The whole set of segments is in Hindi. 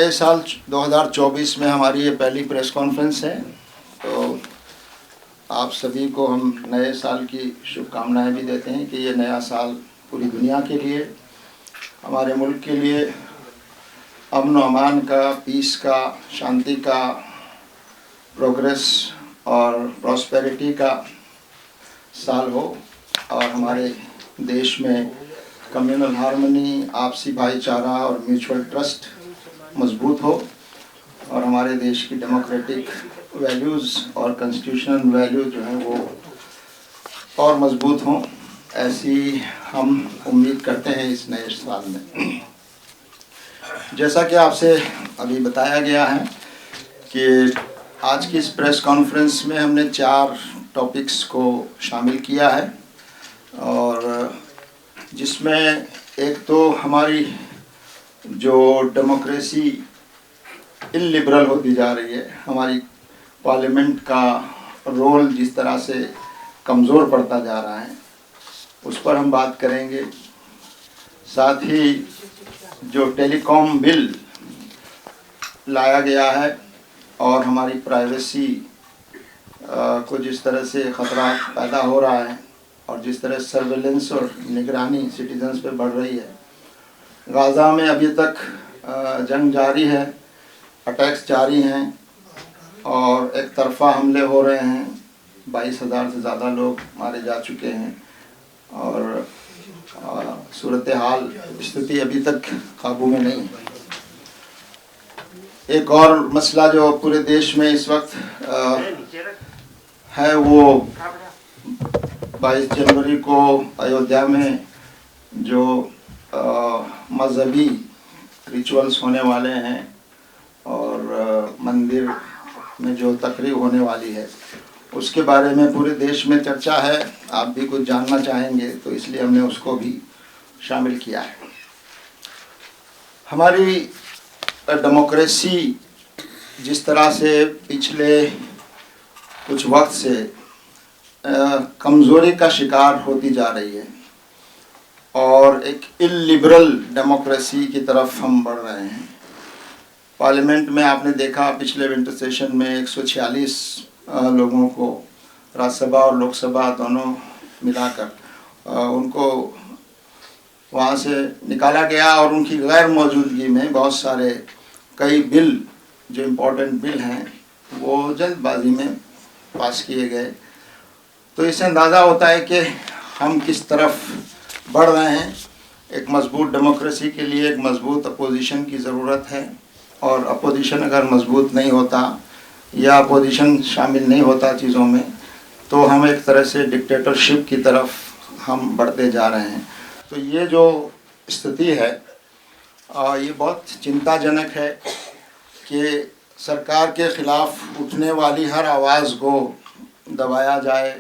नए साल 2024 में हमारी ये पहली प्रेस कॉन्फ्रेंस है, तो आप सभी को हम नए साल की शुभकामनाएं भी देते हैं कि ये नया साल पूरी दुनिया के लिए, हमारे मुल्क के लिए अमन व अमान का, पीस का, शांति का, प्रोग्रेस और प्रॉस्पेरिटी का साल हो और हमारे देश में कम्युनल हार्मनी, आपसी भाईचारा और म्यूचुअल ट्रस्ट मजबूत हो और हमारे देश की डेमोक्रेटिक वैल्यूज़ और कॉन्स्टिट्यूशनल वैल्यू जो हैं वो और मजबूत हों, ऐसी हम उम्मीद करते हैं इस नए साल में। जैसा कि आपसे अभी बताया गया है कि आज की इस प्रेस कॉन्फ्रेंस में हमने 4 टॉपिक्स को शामिल किया है और जिसमें एक तो हमारी जो डेमोक्रेसी इलिबरल होती जा रही है, हमारी पार्लियामेंट का रोल जिस तरह से कमज़ोर पड़ता जा रहा है, उस पर हम बात करेंगे। साथ ही जो टेलीकॉम बिल लाया गया है और हमारी प्राइवेसी को जिस तरह से ख़तरा पैदा हो रहा है और जिस तरह सर्वेलेंस और निगरानी सिटीजन्स पे बढ़ रही है। गाज़ा में अभी तक जंग जारी है, अटैक्स जारी हैं और एक तरफा हमले हो रहे हैं, 22,000 से ज़्यादा लोग मारे जा चुके हैं और सूरत हाल स्थिति अभी तक काबू में नहीं है। एक और मसला जो पूरे देश में इस वक्त है वो 22 जनवरी को अयोध्या में जो मजहबी रिचुअल्स होने वाले हैं और मंदिर में जो तकरीब होने वाली है, उसके बारे में पूरे देश में चर्चा है। आप भी कुछ जानना चाहेंगे तो इसलिए हमने उसको भी शामिल किया है। हमारी डेमोक्रेसी जिस तरह से पिछले कुछ वक्त से कमज़ोरी का शिकार होती जा रही है और एक इलिबरल डेमोक्रेसी की तरफ हम बढ़ रहे हैं। पार्लियामेंट में आपने देखा पिछले विंटर सेशन में 146 लोगों को राज्यसभा और लोकसभा दोनों मिलाकर उनको वहाँ से निकाला गया और उनकी गैर मौजूदगी में बहुत सारे कई बिल जो इम्पोर्टेंट बिल हैं वो जल्दबाजी में पास किए गए। तो इससे अंदाज़ा होता है कि हम किस तरफ बढ़ रहे हैं। एक मजबूत डेमोक्रेसी के लिए एक मजबूत अपोजिशन की ज़रूरत है और अपोजिशन अगर मजबूत नहीं होता या अपोजिशन शामिल नहीं होता चीज़ों में तो हम एक तरह से डिक्टेटरशिप की तरफ हम बढ़ते जा रहे हैं। तो ये जो स्थिति है ये बहुत चिंताजनक है कि सरकार के ख़िलाफ़ उठने वाली हर आवाज़ को दबाया जाए,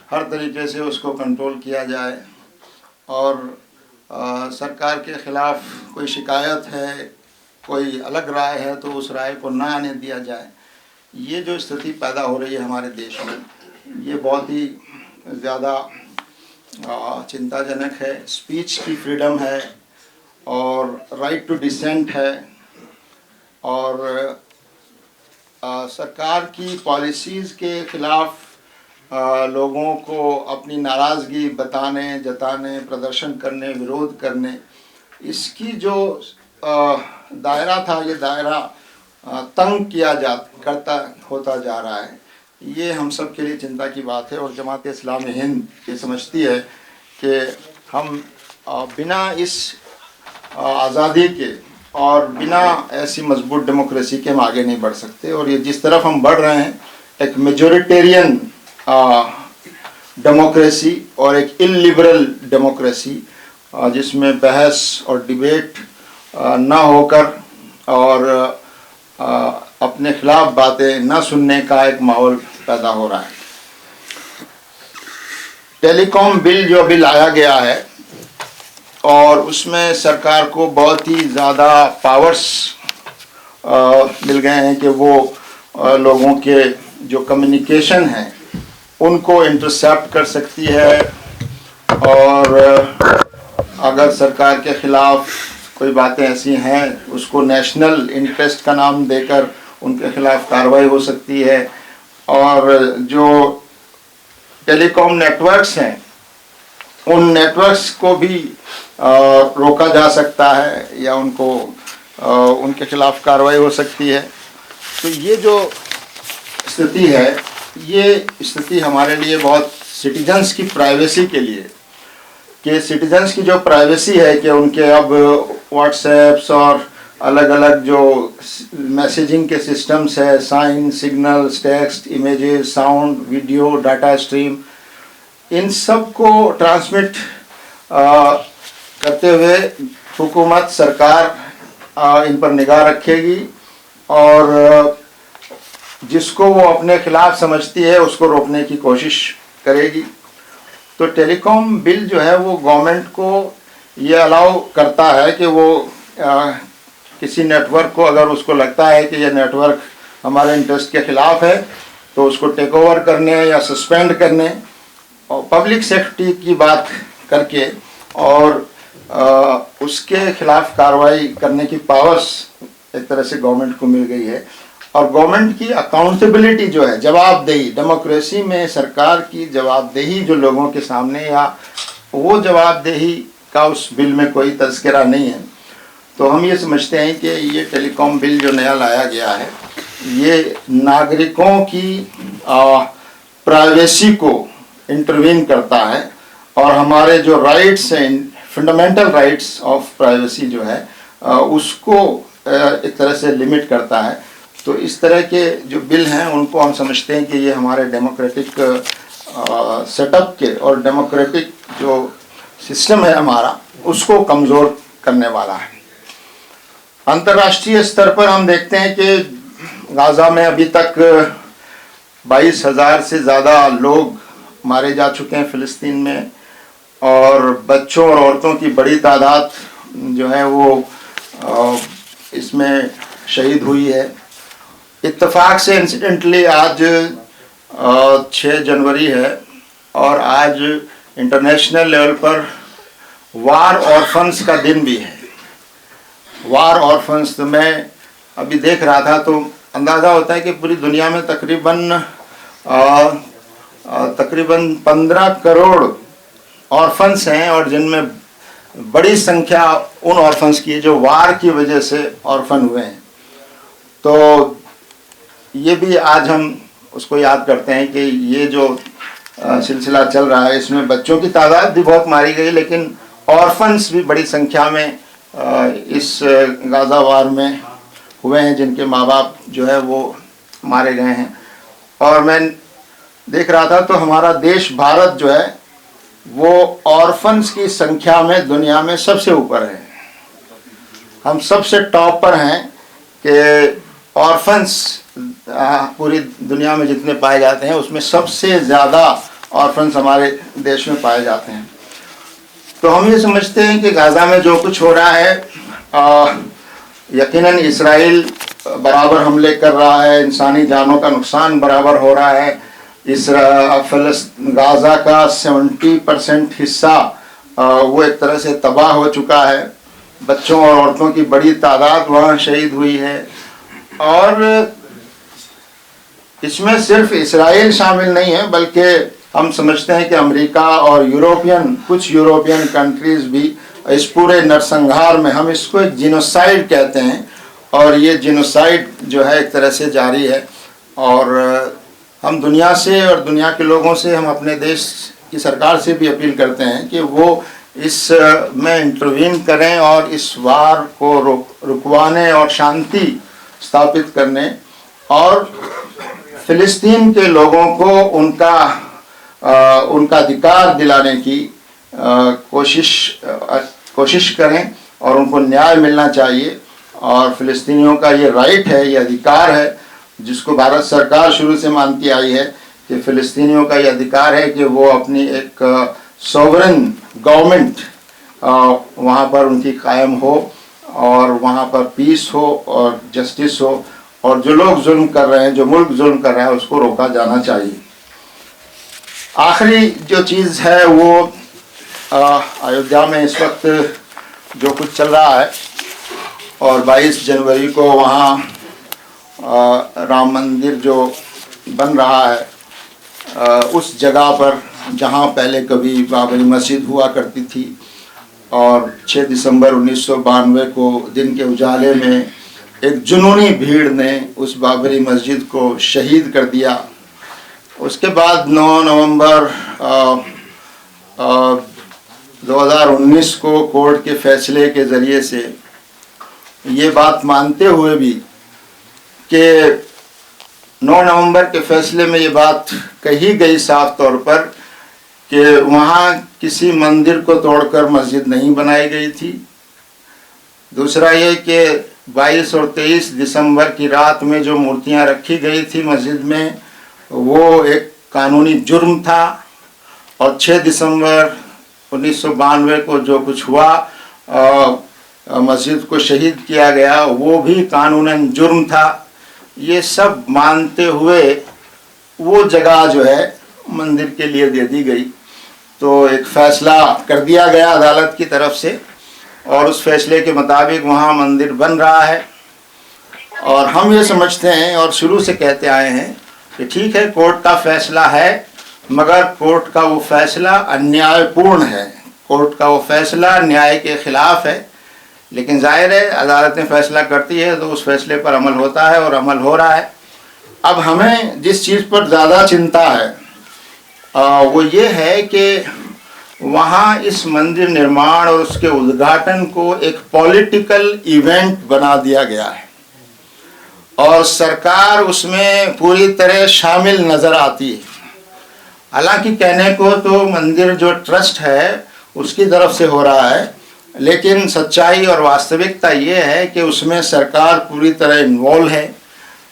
हर तरीके से उसको कंट्रोल किया जाए और सरकार के ख़िलाफ़ कोई शिकायत है, कोई अलग राय है तो उस राय को ना आने दिया जाए। ये जो स्थिति पैदा हो रही है हमारे देश में, ये बहुत ही ज़्यादा चिंताजनक है। स्पीच की फ्रीडम है और राइट टू डिसेंट है और सरकार की पॉलिसीज़ के ख़िलाफ़ लोगों को अपनी नाराज़गी बताने, जताने, प्रदर्शन करने, विरोध करने, इसकी जो दायरा था ये दायरा तंग किया करता होता जा रहा है। ये हम सब के लिए चिंता की बात है और जमात इस्लामी हिंद ये समझती है कि हम बिना इस आज़ादी के और बिना ऐसी मजबूत डेमोक्रेसी के हम आगे नहीं बढ़ सकते। और ये जिस तरफ हम बढ़ रहे हैं एक मेजॉरिटेरियन डेमोक्रेसी और एक इलिबरल डेमोक्रेसी जिसमें बहस और डिबेट ना होकर और अपने खिलाफ बातें ना सुनने का एक माहौल पैदा हो रहा है। टेलीकॉम बिल जो अभी लाया गया है और उसमें सरकार को बहुत ही ज़्यादा पावर्स मिल गए हैं कि वो लोगों के जो कम्युनिकेशन हैं उनको इंटरसेप्ट कर सकती है और अगर सरकार के ख़िलाफ़ कोई बातें ऐसी हैं उसको नेशनल इंटरेस्ट का नाम देकर उनके खिलाफ कार्रवाई हो सकती है। और जो टेलीकॉम नेटवर्क्स हैं उन नेटवर्क्स को भी रोका जा सकता है या उनको उनके खिलाफ कार्रवाई हो सकती है। तो ये जो स्थिति है, ये स्थिति हमारे लिए बहुत सिटीजन्स की प्राइवेसी के लिए, कि सिटीजन्स की जो प्राइवेसी है कि उनके अब व्हाट्सएप्स और अलग अलग जो मैसेजिंग के सिस्टम्स है, sign, signals, text, images, sound, video, data stream, इन सब को ट्रांसमिट करते हुए हुकूमत, सरकार इन पर निगाह रखेगी और जिसको वो अपने खिलाफ समझती है उसको रोकने की कोशिश करेगी। तो टेलीकॉम बिल जो है वो गवर्नमेंट को ये अलाउ करता है कि वो किसी नेटवर्क को, अगर उसको लगता है कि ये नेटवर्क हमारे इंटरेस्ट के खिलाफ है, तो उसको टेक ओवर करने या सस्पेंड करने और पब्लिक सेफ्टी की बात करके और उसके खिलाफ कार्रवाई करने की पावर्स एक तरह से गवर्नमेंट को मिल गई है। और गवर्नमेंट की अकाउंटेबिलिटी जो है, जवाबदेही, डेमोक्रेसी में सरकार की जवाबदेही जो लोगों के सामने, या वो जवाबदेही का उस बिल में कोई तज़किरा नहीं है। तो हम ये समझते हैं कि ये टेलीकॉम बिल जो नया लाया गया है ये नागरिकों की प्राइवेसी को इंटरवीन करता है और हमारे जो राइट्स हैं, फंडामेंटल राइट्स ऑफ प्राइवेसी जो है उसको एक तरह से लिमिट करता है। तो इस तरह के जो बिल हैं उनको हम समझते हैं कि ये हमारे डेमोक्रेटिक सेटअप के और डेमोक्रेटिक जो सिस्टम है हमारा उसको कमज़ोर करने वाला है। अंतर्राष्ट्रीय स्तर पर हम देखते हैं कि गाज़ा में अभी तक 22,000 से ज़्यादा लोग मारे जा चुके हैं फ़िलिस्तीन में, और बच्चों और औरतों की बड़ी तादाद जो है वो इसमें शहीद हुई है। इत्तेफाक से इंसिडेंटली आज 6 जनवरी है और आज इंटरनेशनल लेवल पर वार ऑर्फन्स का दिन भी है। वार ऑर्फन्स, तो मैं अभी देख रहा था तो अंदाज़ा होता है कि पूरी दुनिया में तकरीबन 15 करोड़ ऑर्फन्स हैं, और जिनमें बड़ी संख्या उन ऑर्फन्स की है जो वार की वजह से ऑर्फन हुए हैं। तो ये भी आज हम उसको याद करते हैं कि ये जो सिलसिला चल रहा है इसमें बच्चों की तादाद भी बहुत मारी गई, लेकिन ऑर्फन्स भी बड़ी संख्या में इस गाज़ा वार में हुए हैं, जिनके माँ बाप जो है वो मारे गए हैं। और मैं देख रहा था तो हमारा देश भारत जो है वो ऑर्फन्स की संख्या में दुनिया में सबसे ऊपर है। हम सबसे टॉप पर हैं कि ऑर्फन्स पूरी दुनिया में जितने पाए जाते हैं उसमें सबसे ज़्यादा ऑर्फन्स हमारे देश में पाए जाते हैं। तो हम ये समझते हैं कि गाज़ा में जो कुछ हो रहा है, यकीनन इसराइल बराबर हमले कर रहा है, इंसानी जानों का नुकसान बराबर हो रहा है। गाज़ा का 70% हिस्सा वो एक तरह से तबाह हो चुका है। बच्चों और औरतों की बड़ी तादाद वहाँ शहीद हुई है, और इसमें सिर्फ इसराइल शामिल नहीं है, बल्कि हम समझते हैं कि अमेरिका और कुछ यूरोपियन कंट्रीज़ भी इस पूरे नरसंहार में, हम इसको एक जिनोसाइड कहते हैं, और ये जिनोसाइड जो है एक तरह से जारी है। और हम दुनिया से और दुनिया के लोगों से, हम अपने देश की सरकार से भी अपील करते हैं कि वो इस में इंटरवीन करें और इस वार को रुकवाने और शांति स्थापित करने और फ़िलिस्तीन के लोगों को उनका अधिकार दिलाने की कोशिश करें, और उनको न्याय मिलना चाहिए। और फ़िलिस्तीनियों का ये राइट है, ये अधिकार है, जिसको भारत सरकार शुरू से मानती आई है कि फ़िलिस्तीनियों का ये अधिकार है कि वो अपनी एक सॉवरेन गवर्नमेंट वहाँ पर उनकी कायम हो, और वहाँ पर पीस हो और जस्टिस हो, और जो लोग जुल्म कर रहे हैं, जो मुल्क जुल्म कर रहा है, उसको रोका जाना चाहिए। आखिरी जो चीज़ है वो अयोध्या में इस वक्त जो कुछ चल रहा है और 22 जनवरी को वहाँ राम मंदिर जो बन रहा है उस जगह पर जहाँ पहले कभी बाबरी मस्जिद हुआ करती थी, और 6 दिसंबर 1992 को दिन के उजाले में एक जुनूनी भीड़ ने उस बाबरी मस्जिद को शहीद कर दिया। उसके बाद 9 नवंबर 2019 को कोर्ट के फैसले के ज़रिए से ये बात मानते हुए भी कि 9 नवंबर के फैसले में ये बात कही गई साफ तौर पर कि वहाँ किसी मंदिर को तोड़कर मस्जिद नहीं बनाई गई थी। दूसरा ये कि 22 और 23 दिसंबर की रात में जो मूर्तियाँ रखी गई थी मस्जिद में वो एक कानूनी जुर्म था, और 6 दिसंबर 1992 को जो कुछ हुआ मस्जिद को शहीद किया गया वो भी कानूनन जुर्म था। ये सब मानते हुए वो जगह जो है मंदिर के लिए दे दी गई। तो एक फ़ैसला कर दिया गया अदालत की तरफ से, और उस फैसले के मुताबिक वहाँ मंदिर बन रहा है। और हम ये समझते हैं और शुरू से कहते आए हैं कि ठीक है, कोर्ट का फैसला है, मगर कोर्ट का वो फैसला अन्यायपूर्ण है, कोर्ट का वो फैसला न्याय के ख़िलाफ़ है। लेकिन जाहिर है अदालतें फ़ैसला करती है तो उस फैसले पर अमल होता है और अमल हो रहा है। अब हमें जिस चीज़ पर ज़्यादा चिंता है वो ये है कि वहाँ इस मंदिर निर्माण और उसके उद्घाटन को एक पॉलिटिकल इवेंट बना दिया गया है, और सरकार उसमें पूरी तरह शामिल नज़र आती है। हालांकि कहने को तो मंदिर जो ट्रस्ट है उसकी तरफ से हो रहा है, लेकिन सच्चाई और वास्तविकता ये है कि उसमें सरकार पूरी तरह इन्वॉल्व है,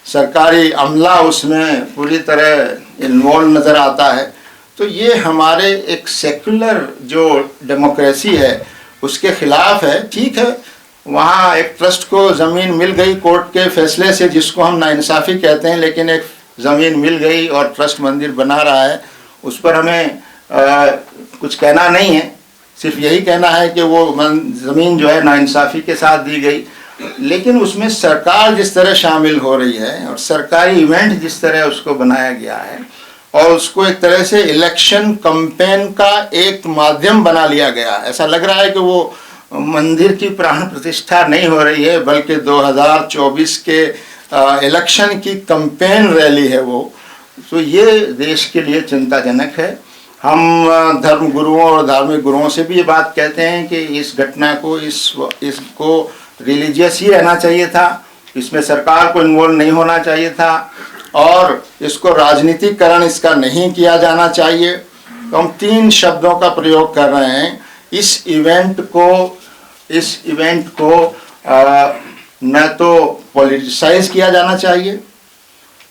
सरकारी अमला उसमें पूरी तरह इन्वॉल्व नज़र आता है। तो ये हमारे एक सेकुलर जो डेमोक्रेसी है उसके ख़िलाफ़ है। ठीक है, वहाँ एक ट्रस्ट को ज़मीन मिल गई कोर्ट के फैसले से, जिसको हम नाइंसाफ़ी कहते हैं, लेकिन एक ज़मीन मिल गई और ट्रस्ट मंदिर बना रहा है, उस पर हमें कुछ कहना नहीं है। सिर्फ यही कहना है कि वो ज़मीन जो है नाइंसाफ़ी के साथ दी गई, लेकिन उसमें सरकार जिस तरह शामिल हो रही है और सरकारी इवेंट जिस तरह उसको बनाया गया है और उसको एक तरह से इलेक्शन कैंपेन का एक माध्यम बना लिया गया। ऐसा लग रहा है कि वो मंदिर की प्राण प्रतिष्ठा नहीं हो रही है, बल्कि 2024 के इलेक्शन की कैंपेन रैली है वो। तो ये देश के लिए चिंताजनक है। हम धर्म गुरुओं और धार्मिक गुरुओं से भी ये बात कहते हैं कि इस घटना को इसको रिलीजियस ही रहना चाहिए था, इसमें सरकार को इन्वॉल्व नहीं होना चाहिए था, और इसको राजनीतिकरण इसका नहीं किया जाना चाहिए। तो हम 3 शब्दों का प्रयोग कर रहे हैं। इस इवेंट को न तो पॉलिटिसाइज किया जाना चाहिए,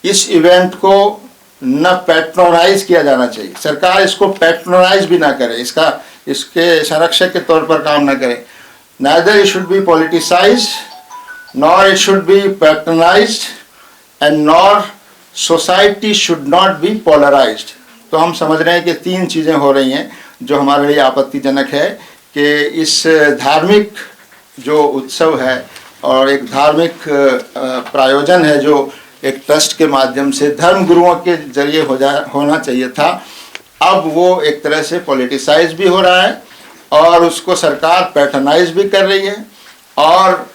इस इवेंट को न पैट्रोनाइज किया जाना चाहिए। सरकार इसको पैट्रोनाइज भी ना करे, इसके संरक्षक के तौर पर काम ना करे। Neither it should be politicized, nor it should be patronized, and nor society should not be polarized। तो हम समझ रहे हैं कि 3 चीज़ें हो रही हैं जो हमारे लिए आपत्तिजनक है कि इस धार्मिक जो उत्सव है और एक धार्मिक प्रायोजन है जो एक ट्रस्ट के माध्यम से धर्म गुरुओं के जरिए होना चाहिए था, अब वो एक तरह से पॉलिटिसाइज भी हो रहा है और उसको सरकार पैटर्नाइज भी कर रही है, और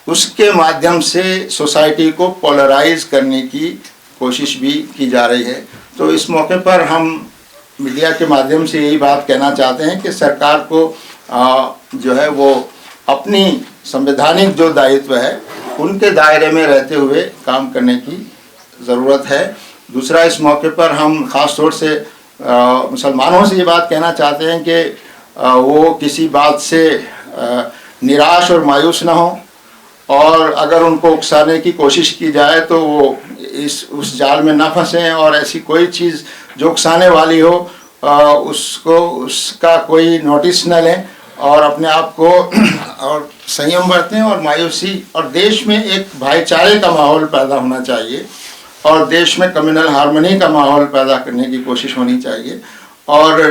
उसके माध्यम से सोसाइटी को पोलराइज करने की कोशिश भी की जा रही है। तो इस मौके पर हम मीडिया के माध्यम से यही बात कहना चाहते हैं कि सरकार को जो है वो अपनी संवैधानिक जो दायित्व है उनके दायरे में रहते हुए काम करने की ज़रूरत है। दूसरा, इस मौके पर हम ख़ास तौर से मुसलमानों से ये बात कहना चाहते हैं कि वो किसी बात से निराश और मायूस ना हो, और अगर उनको उकसाने की कोशिश की जाए तो वो उस जाल में ना फंसें, और ऐसी कोई चीज़ जो उकसाने वाली हो उसका कोई नोटिस न लें और अपने आप को और संयम बरतें और मायूसी। और देश में एक भाईचारे का माहौल पैदा होना चाहिए और देश में कम्युनल हार्मनी का माहौल पैदा करने की कोशिश होनी चाहिए। और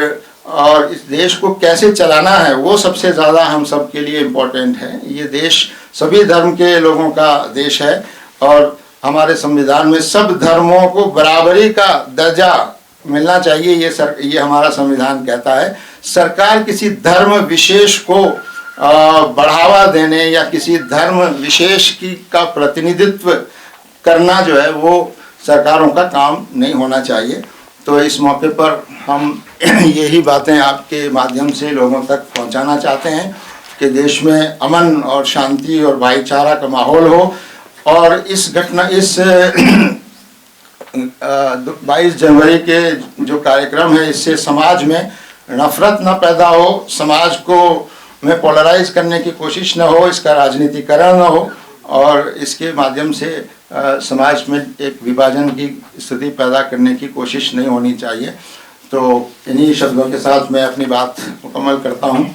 और इस देश को कैसे चलाना है वो सबसे ज़्यादा हम सब के लिए इम्पोर्टेंट है। ये देश सभी धर्म के लोगों का देश है और हमारे संविधान में सब धर्मों को बराबरी का दर्जा मिलना चाहिए, ये हमारा संविधान कहता है। सरकार किसी धर्म विशेष को बढ़ावा देने या किसी धर्म विशेष का प्रतिनिधित्व करना जो है वो सरकारों का काम नहीं होना चाहिए। तो इस मौके पर हम यही बातें आपके माध्यम से लोगों तक पहुंचाना चाहते हैं कि देश में अमन और शांति और भाईचारा का माहौल हो और इस 22 जनवरी के जो कार्यक्रम है इससे समाज में नफरत न पैदा हो, समाज को में पोलराइज करने की कोशिश न हो, इसका राजनीतिकरण न हो और इसके माध्यम से समाज में एक विभाजन की स्थिति पैदा करने की कोशिश नहीं होनी चाहिए। तो इन्हीं शब्दों के साथ मैं अपनी बात मुकम्मल करता हूँ।